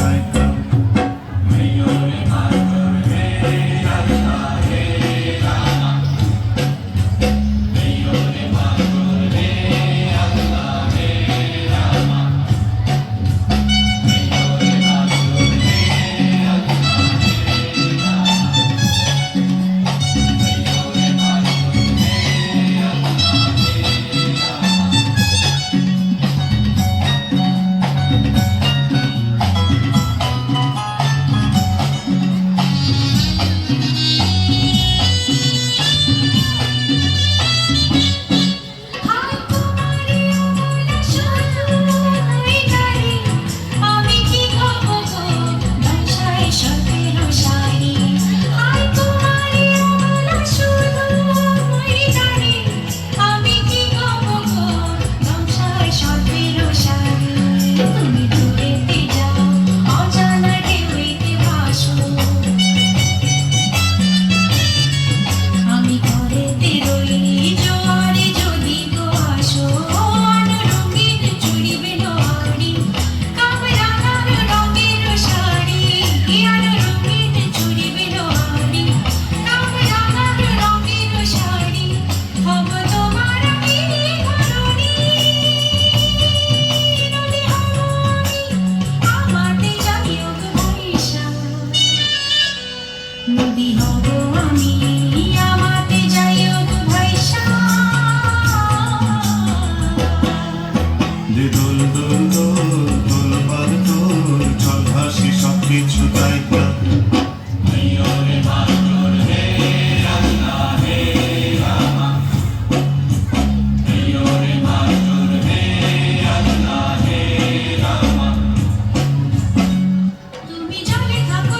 cycle. নদী হব আমি আমাতে যাইও ভাইসা যে দোল দোল দোল দোল বার দোল চল হাসি সবকিছু তাইকা তুমি জলে থাকো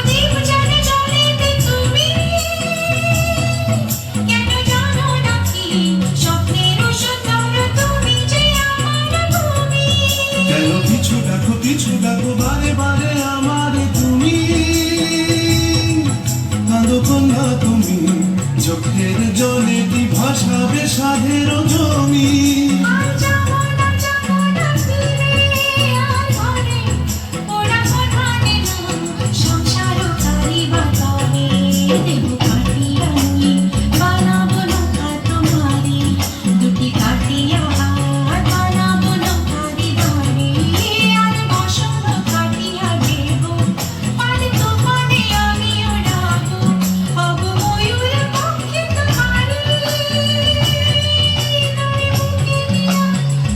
জীব জানে জলেতে তুমি কেন জানো নাকি স্বপ্নের সুন্দর তুমি যে আমার তুমি কেন পিছু ডাকো বারে বারে আমার তুমি কাঁদো কন্যা তুমি চোখের জলে কি ভাসাবে সাধের জমি আর যাবো না ফিরে আর ঘরে ওরা প্রধানে নাম সংসার কারিবা তবে দেব কাটিয়া আমি বানাবো নৌকা তোমারি দুটি কাটিয়া হাত বানাবো নৌকারি ধরে আর বসন্ত কাটিয়া দেব আর তোমারে আমি ওড়াবো হব ময়ূর পক্ষে তোমারি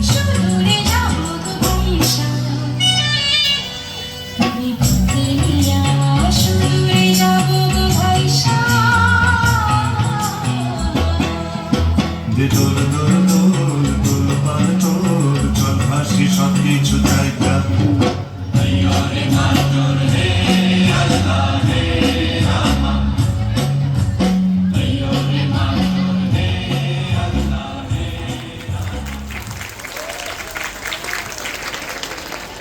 সুদূরে যাবো গো ভাইসা বুকে নিয়া সুদূরে যাবো গো ভাইসা যে দোল দোল